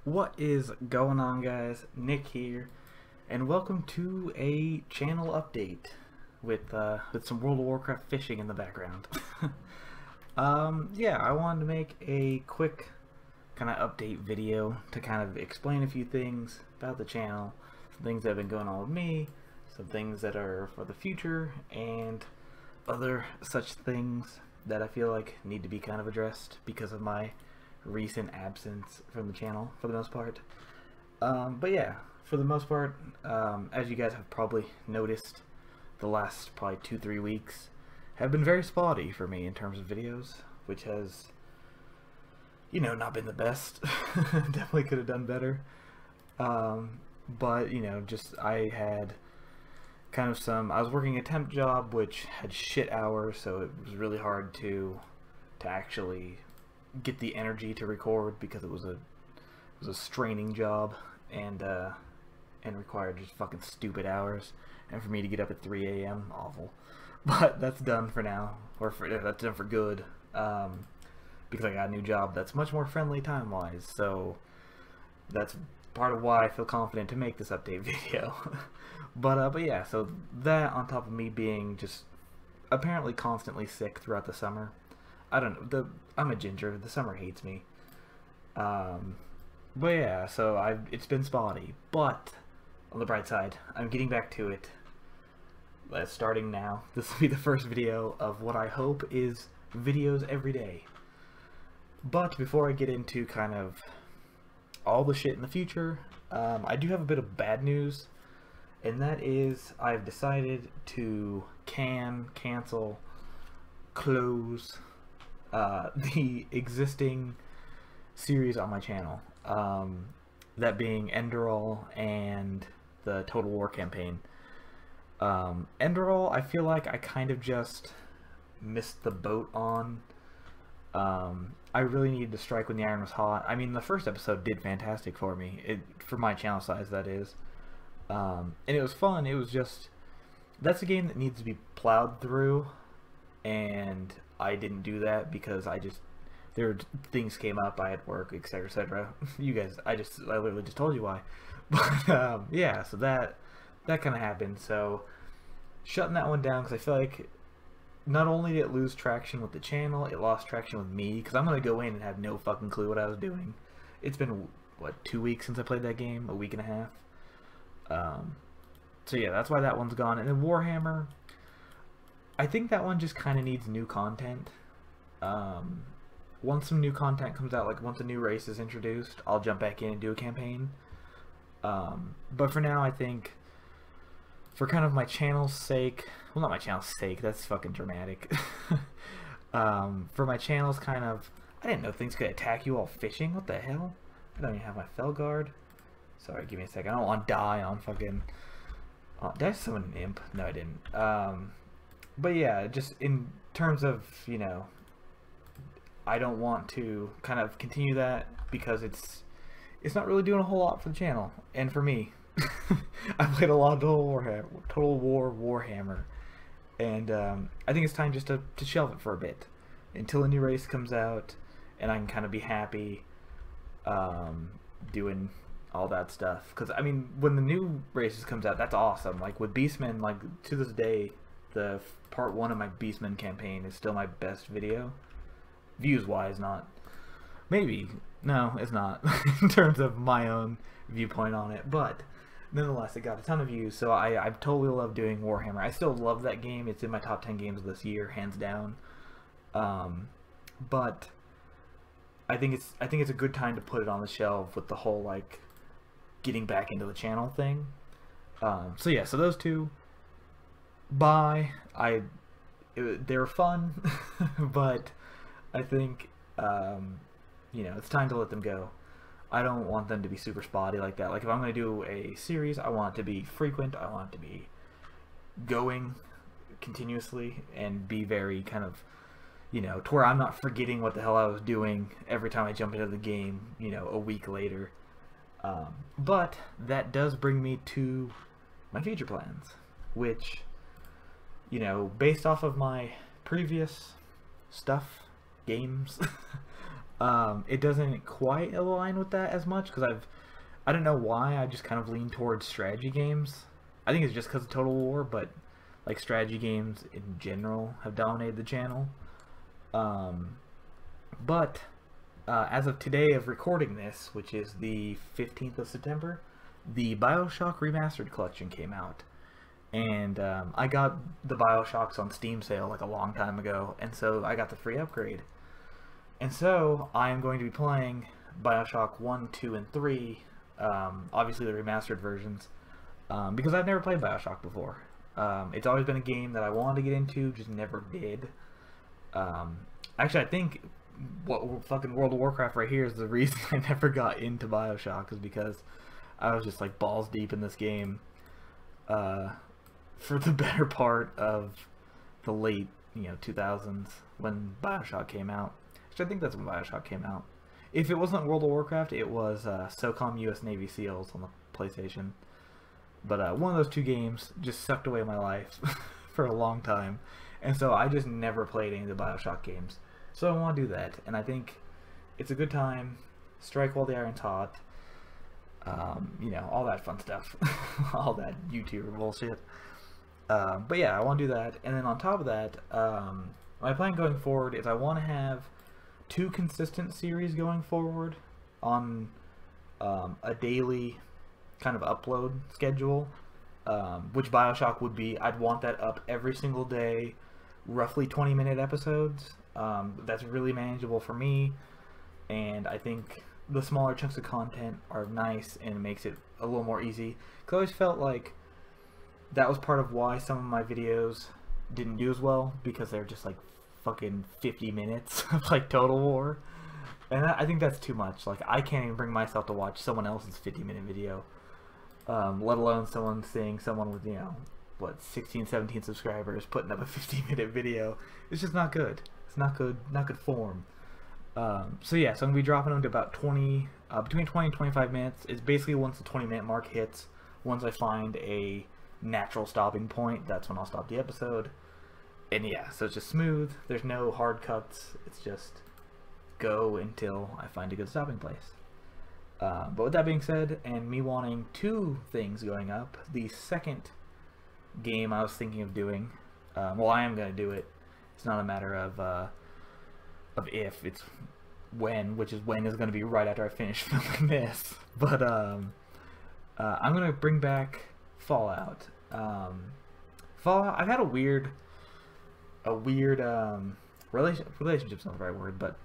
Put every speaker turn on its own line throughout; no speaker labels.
What is going on, guys? Nick here, and welcome to a channel update with some World of Warcraft fishing in the background. Yeah, I wanted to make a quick kind of update video to kind of explain a few things about the channel, some things that have been going on with me, some things that are for the future, and other such things that I feel like need to be kind of addressed because of my recent absence from the channel for the most part. But yeah, for the most part, as you guys have probably noticed, the last probably 2-3 weeks have been very spotty for me in terms of videos, which has, you know, not been the best. Definitely could have done better. But, you know, just I had kind of I was working a temp job which had shit hours, so it was really hard to actually get the energy to record because it was a straining job and required just fucking stupid hours, and for me to get up at 3 a.m. awful. But that's done for now, or that's done for good, because I got a new job that's much more friendly time wise, so that's part of why I feel confident to make this update video. But yeah, so that on top of me being just apparently constantly sick throughout the summer. I don't know, I'm a ginger, the summer hates me. But yeah, so it's been spotty, but on the bright side, I'm getting back to it. Starting now, this will be the first video of what I hope is videos every day. But before I get into kind of all the shit in the future, I do have a bit of bad news, and that is I've decided to cancel, close the existing series on my channel, that being Enderall and the Total War campaign. Enderall, I feel like I kind of just missed the boat on. I really needed to strike when the iron was hot. I mean, the first episode did fantastic for me, for my channel size, that is. And it was fun. It was just, that's a game that needs to be plowed through, and I didn't do that because things came up, I had work, etc, etc. You guys, I literally just told you why. But yeah, so that kind of happened. So shutting that one down, because I feel like not only did it lose traction with the channel, it lost traction with me, because I'm gonna go in and have no fucking clue what I was doing. It's been what, 2 weeks since I played that game, a week and a half. So yeah, that's why that one's gone. And then Warhammer, I think that one just kind of needs new content. Once some new content comes out, like once a new race is introduced, I'll jump back in and do a campaign. But for now, I think for kind of my channel's sake, well, not my channel's sake, that's fucking dramatic. For my channel's kind of, I didn't know things could attack you while fishing. What the hell? I don't even have my fell guard. Sorry, give me a second. I don't want to die on fucking... did I summon an imp? No, I didn't. But yeah, just in terms of, you know, I don't want to kind of continue that because it's not really doing a whole lot for the channel and for me. I played a lot of Total War Warhammer, and I think it's time just to shelve it for a bit until a new race comes out and I can kind of be happy doing all that stuff. Because I mean, when the new races comes out, that's awesome. Like with Beastmen, like to this day, the part 1 of my Beastmen campaign is still my best video, views wise. Not maybe, no, it's not in terms of my own viewpoint on it, but nonetheless, it got a ton of views. So I totally love doing Warhammer. I still love that game. It's in my top 10 games this year, hands down. But I think it's a good time to put it on the shelf with the whole like getting back into the channel thing. So yeah, so those two, bye. They were fun, but I think you know, it's time to let them go. I don't want them to be super spotty like that. Like if I'm going to do a series, I want it to be frequent. I want it to be going continuously and be very kind of, you know, to where I'm not forgetting what the hell I was doing every time I jump into the game, you know, a week later. But that does bring me to my future plans, which, you know, based off of my previous stuff, games, It doesn't quite align with that as much because I don't know why, I just kind of lean towards strategy games. I think it's just because of Total War, but like strategy games in general have dominated the channel. But as of today of recording this, which is the 15th of September, the BioShock Remastered Collection came out. And I got the BioShocks on Steam sale like a long time ago, and so I got the free upgrade. And so I am going to be playing BioShock 1, 2, and 3, obviously the remastered versions, because I've never played BioShock before. It's always been a game that I wanted to get into, just never did. Actually, I think what fucking World of Warcraft right here is the reason I never got into BioShock, is because I was just like balls deep in this game for the better part of the late 2000s when BioShock came out. Which I think that's when BioShock came out. If it wasn't World of Warcraft, it was SOCOM US Navy SEALs on the PlayStation. But one of those two games just sucked away my life for a long time. And so I just never played any of the BioShock games. So I want to do that. And I think it's a good time. Strike while the iron's hot. All that fun stuff. All that YouTuber bullshit. But yeah, I want to do that. And then on top of that, my plan going forward is I want to have 2 consistent series going forward on a daily kind of upload schedule, which BioShock would be. I'd want that up every single day, roughly 20-minute episodes. That's really manageable for me, and I think the smaller chunks of content are nice and it makes it a little more easy. Because I always felt like that was part of why some of my videos didn't do as well, because they're just like fucking 50 minutes of like Total War, and I think that's too much. Like, I can't even bring myself to watch someone else's 50-minute video, let alone someone with 16, 17 subscribers putting up a 50-minute video. It's just not good. It's not good form. So yeah, so I'm gonna be dropping them to about between 20 and 25 minutes. It's basically once the 20-minute mark hits, once I find a natural stopping point, that's when I'll stop the episode. And yeah, so it's just smooth. There's no hard cuts. It's just go until I find a good stopping place. But with that being said, and me wanting 2 things going up, the second game I was thinking of doing, well, I am going to do it. It's not a matter of if, it's when, which is when is going to be right after I finish filming this. But I'm going to bring back Fallout. Fallout, I've had a weird relationship's not the right word, but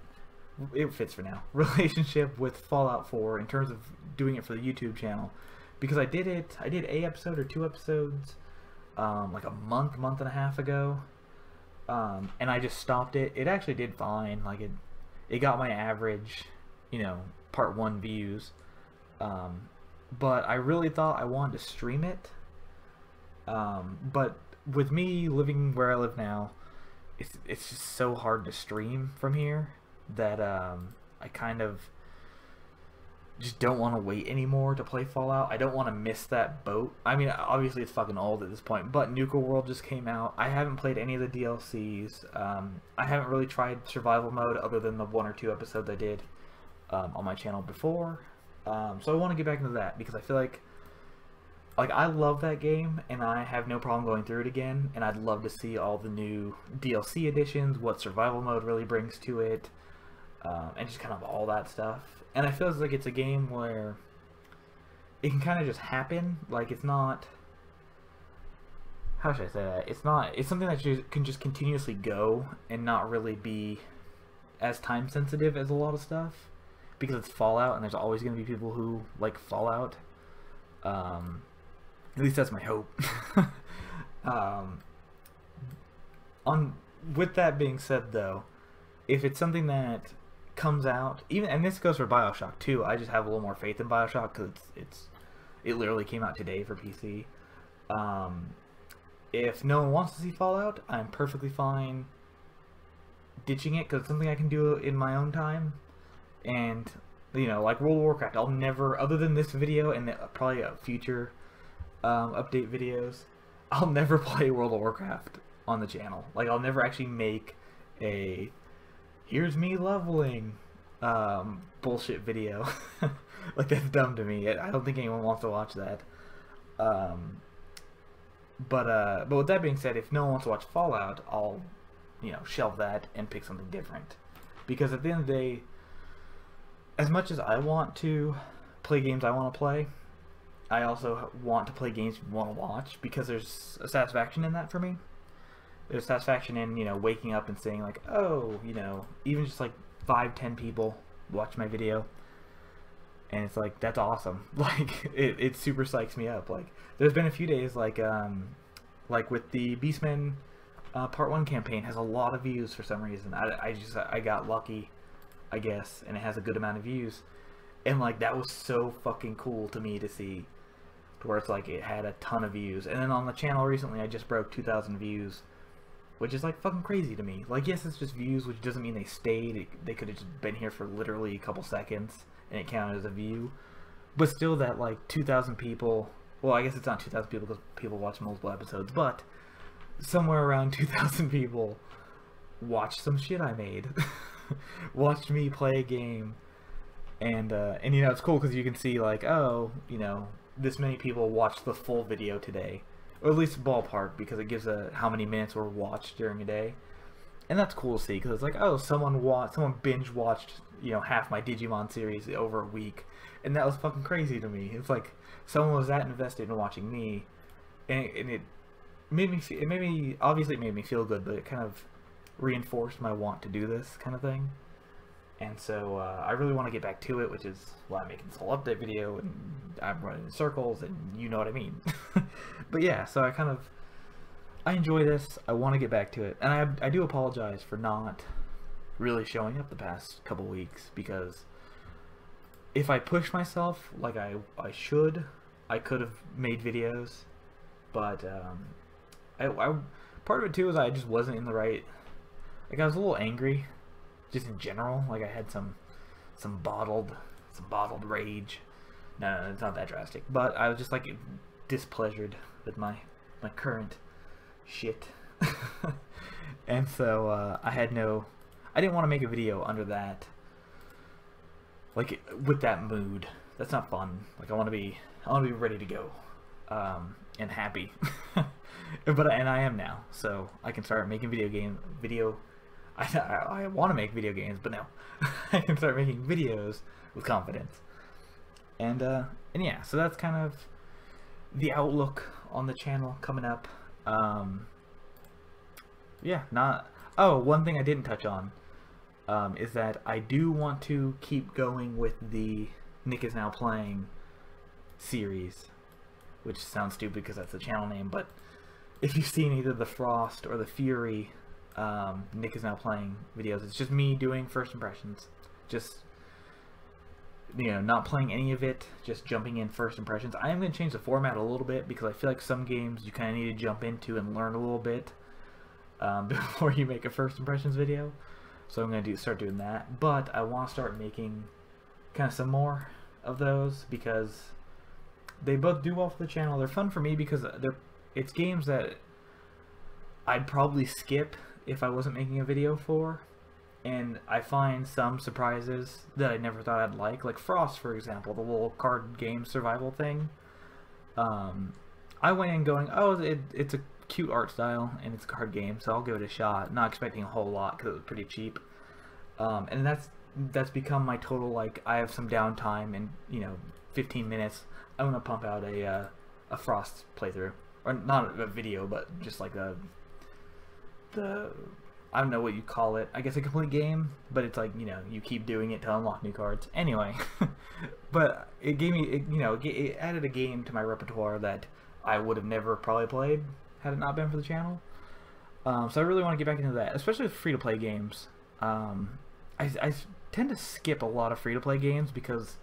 it fits for now. Relationship with Fallout 4 in terms of doing it for the YouTube channel, because I did a episode or 2 episodes like a month and a half ago, and I just stopped it. It actually did fine. Like it got my average, part 1 views, but I really thought I wanted to stream it, but with me living where I live now, it's just so hard to stream from here that I kind of just don't want to wait anymore to play Fallout. I don't want to miss that boat. I mean, obviously it's fucking old at this point, but Nuka World just came out. I haven't played any of the DLCs. I haven't really tried survival mode other than the 1 or 2 episodes I did on my channel before. So I want to get back into that because I feel like I love that game, and I have no problem going through it again, and I'd love to see all the new DLC additions, what survival mode really brings to it, and just kind of all that stuff. And I feel like it's a game where it can kind of just happen. Like, it's not... How should I say that? It's something that you can just continuously go and not really be as time sensitive as a lot of stuff, because it's Fallout, and there's always going to be people who like Fallout. At least that's my hope. With that being said, though, if it's something that comes out, and this goes for BioShock too, I just have a little more faith in BioShock because it literally came out today for PC. If no one wants to see Fallout, I'm perfectly fine ditching it because it's something I can do in my own time. And like World of Warcraft, I'll never, other than this video and probably a future update videos, I'll never play World of Warcraft on the channel. Like, I'll never actually make a here's me leveling bullshit video. Like, that's dumb to me. I don't think anyone wants to watch that. But with that being said, if no one wants to watch Fallout, I'll, shelve that and pick something different. Because at the end of the day, as much as I want to play games I want to play, I also want to play games you want to watch, because there's a satisfaction in that for me. There's satisfaction in, waking up and saying, like, oh, even just like 5-10 people watch my video, and it's like, that's awesome. Like, it super psychs me up. Like, there's been a few days, like with the Beastmen Part 1 campaign has a lot of views for some reason. I got lucky, I guess, and it has a good amount of views. And, like, that was so fucking cool to me to see, to where it's like it had a ton of views. And then on the channel recently, I just broke 2,000 views, which is, like, fucking crazy to me. Like, yes, it's just views, which doesn't mean they stayed. They could have just been here for literally a couple seconds, and it counted as a view. But still, that, like, 2,000 people... Well, I guess it's not 2,000 people because people watch multiple episodes, but somewhere around 2,000 people watched some shit I made. Watched me play a game. And it's cool because you can see, like, oh, this many people watched the full video today. Or at least ballpark, because it gives how many minutes were watched during a day. And that's cool to see, because it's like, oh, someone binge watched, half my Digimon series over a week. And that was fucking crazy to me. It's like, someone was that invested in watching me. And it made me, obviously it made me feel good, but it kind of reinforced my want to do this kind of thing. And so I really want to get back to it, which is why I'm making this whole update video, and I'm running in circles, and you know what I mean. But yeah, so I enjoy this. I want to get back to it, and I do apologize for not really showing up the past couple weeks, because if I pushed myself like I should, I could have made videos. But part of it too is I just wasn't in the right. Like, I was a little angry. Just in general, like, I had some bottled rage. No, it's not that drastic. But I was just, like, displeasured with my current shit. And so I didn't want to make a video under that, like, with that mood. That's not fun. Like, I want to be ready to go, and happy. And I am now, so I can start making I want to make video games, but no. I can start making videos with confidence. And yeah, so that's kind of the outlook on the channel coming up. Yeah, one thing I didn't touch on is that I do want to keep going with the Nickisnowplaying series, which sounds stupid because that's the channel name, but if you've seen either the Frost or the Fury Nickisnowplaying videos, it's just me doing first impressions, just not playing any of it, just jumping in first impressions. I am going to change the format a little bit, because I feel like some games you kind of need to jump into and learn a little bit before you make a first impressions video. So I'm going to start doing that, but I want to start making kind of some more of those, because they both do well for the channel. They're fun for me because it's games that I'd probably skip if I wasn't making a video for, and I find some surprises that I never thought I'd like Frost, for example, the little card game survival thing. I went in going, oh, it's a cute art style and it's a card game, so I'll give it a shot, not expecting a whole lot because it was pretty cheap. And that's become my total, like, I have some downtime and 15 minutes, I'm gonna pump out a Frost playthrough, or not a video, but just like I don't know what you call it, I guess a complete game, but it's like, you keep doing it to unlock new cards. Anyway, but it gave me, it added a game to my repertoire that I would have never probably played had it not been for the channel. So I really want to get back into that, especially with free-to-play games. I tend to skip a lot of free-to-play games because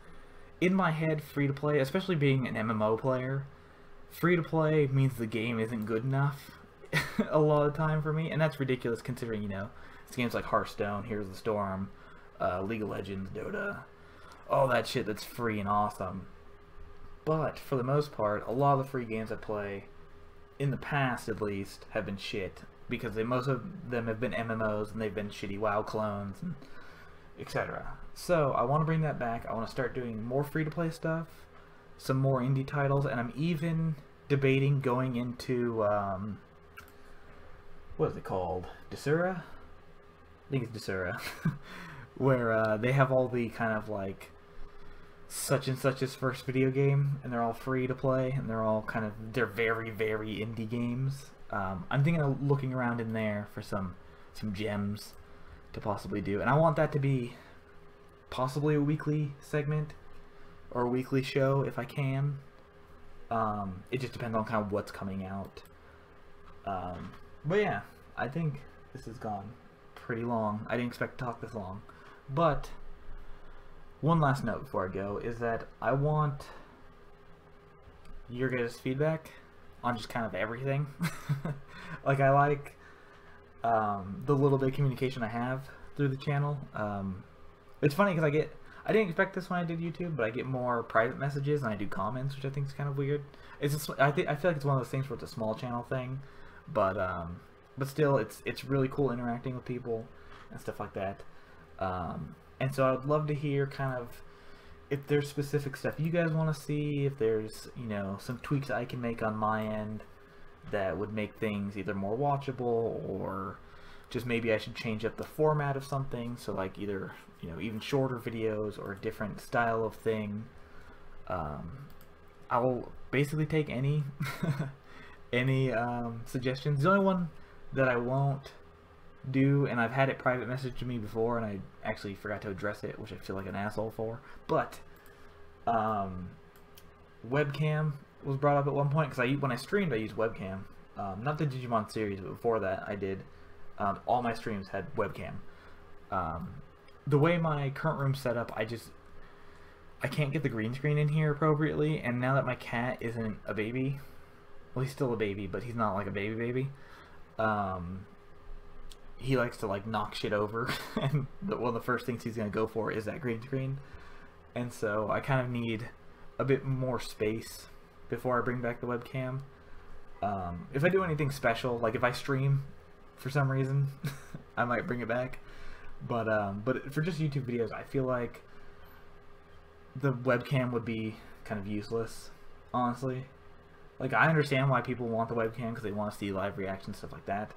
in my head, free-to-play, especially being an MMO player, free-to-play means the game isn't good enough a lot of the time for me, and that's ridiculous considering, it's games like Hearthstone, Heroes of the Storm, League of Legends, Dota, all that shit that's free and awesome. But for the most part, a lot of the free games I play, in the past at least, have been shit, because most of them have been MMOs and they've been shitty WoW clones, and etc. So I want to bring that back. I want to start doing more free-to-play stuff, some more indie titles, and I'm even debating going into what is it called? Desura? I think it's Desura, where they have all the kind of like such and such's first video game, and they're all free to play, and they're all kind of very indie games. I'm thinking of looking around in there for some gems to possibly do, and I want that to be possibly a weekly segment or a weekly show if I can. It just depends on kind of what's coming out. But yeah, I think this has gone pretty long. I didn't expect to talk this long. But one last note before I go is that I want your guys' feedback on just kind of everything. Like, I like the little bit of communication I have through the channel. It's funny because I didn't expect this when I did YouTube, but I get more private messages and I do comments, which I think is kind of weird. It's just, I feel like it's one of those things where it's a small channel thing, but still, it's really cool interacting with people and stuff like that. And so I'd love to hear kind of if there's specific stuff you guys want to see, if there's, you know, some tweaks I can make on my end that would make things either more watchable, or just maybe I should change up the format of something, so like either, you know, even shorter videos or a different style of thing. I'll basically take any any suggestions. The only one that I won't do, and I've had it private message to me before and I actually forgot to address it, which I feel like an asshole for, but webcam was brought up at one point, because when I streamed I used webcam. Not the Digimon series, but before that I did. All my streams had webcam. The way my current room's set up, I can't get the green screen in here appropriately, and now that my cat isn't a baby, well, he's still a baby, but he's not like a baby. He likes to like knock shit over, and one of the first things he's gonna go for is that green screen. And so I kind of need a bit more space before I bring back the webcam. If I do anything special, like if I stream for some reason, I might bring it back. But for just YouTube videos, I feel like the webcam would be kind of useless, honestly. Like, I understand why people want the webcam, because they want to see live reactions, stuff like that.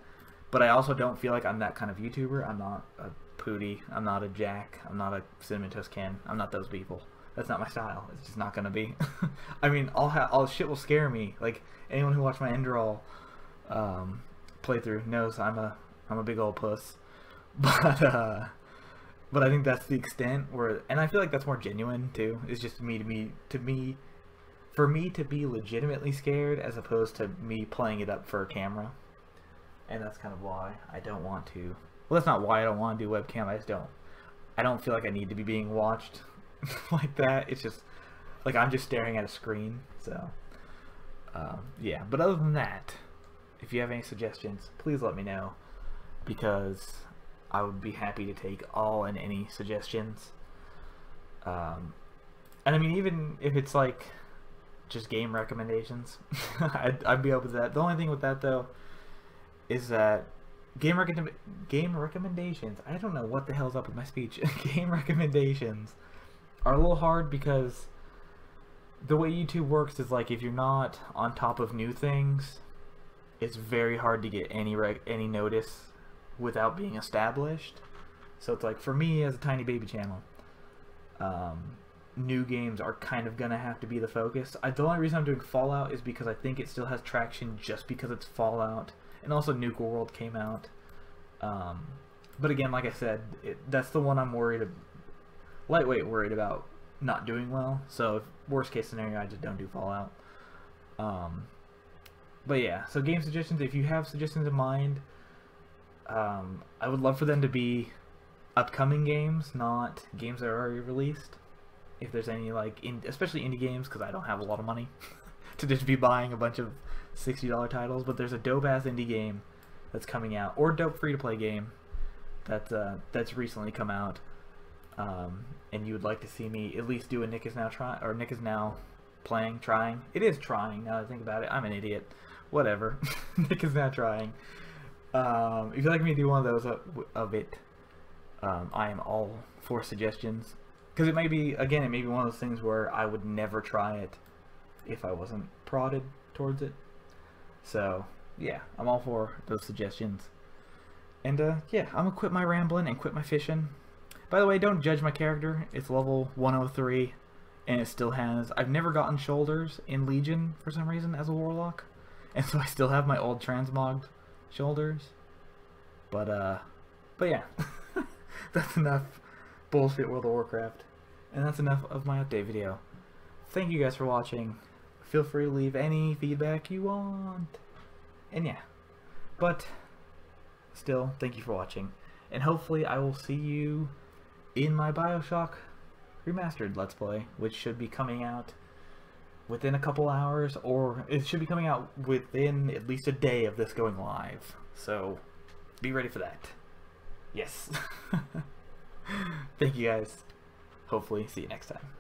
But I also don't feel like I'm that kind of YouTuber. I'm not a Pootie. I'm not a Jack. I'm not a Cinnamon Toast Ken. I'm not those people. That's not my style. It's just not gonna be. I mean, all shit will scare me. Like, anyone who watched my Enderal playthrough knows I'm a big old puss. But I think that's the extent where, and I feel like that's more genuine too. It's just for me to be legitimately scared, as opposed to me playing it up for a camera. And that's kind of why I don't want to. Well, that's not why I don't want to do webcam. I don't feel like I need to be being watched like that. It's just like I'm just staring at a screen. So yeah. But other than that, if you have any suggestions, please let me know, because I would be happy to take all and any suggestions. And I mean, even if it's like just game recommendations, I'd be open to that. The only thing with that though is that game recommendations, I don't know what the hell's up with my speech. Game recommendations are a little hard, because the way YouTube works is like, if you're not on top of new things, it's very hard to get any notice without being established. So it's like, for me as a tiny baby channel, new games are kind of gonna have to be the focus. The only reason I'm doing Fallout is because I think it still has traction just because it's Fallout, and also Nuke World came out. But again, like I said, that's the one I'm lightweight worried about not doing well. So if worst case scenario, I just don't do Fallout. But yeah, so game suggestions, if you have suggestions in mind, I would love for them to be upcoming games, not games that are already released. If there's any, like, especially indie games, because I don't have a lot of money to just be buying a bunch of $60 titles, but there's a dope-ass indie game that's coming out, or dope free-to-play game that's recently come out, and you would like to see me at least do a Nick is now trying. It is trying, now that I think about it. I'm an idiot. Whatever. Nick is now trying. If you'd like me to do one of those of it, I am all for suggestions, because it may be, again, it may be one of those things where I would never try it if I wasn't prodded towards it. So yeah, I'm all for those suggestions. And yeah, I'm gonna quit my rambling and quit my fishing. By the way, don't judge my character. It's level 103, and it still has... I've never gotten shoulders in Legion for some reason as a warlock, and so I still have my old transmogged shoulders. But yeah, that's enough bullshit World of Warcraft, and that's enough of my update video. Thank you guys for watching. Feel free to leave any feedback you want. And yeah, but still, thank you for watching, and hopefully I will see you in my BioShock Remastered Let's Play, which should be coming out within a couple hours, or it should be coming out within at least a day of this going live. So be ready for that. Yes. Thank you guys. Hopefully see you next time.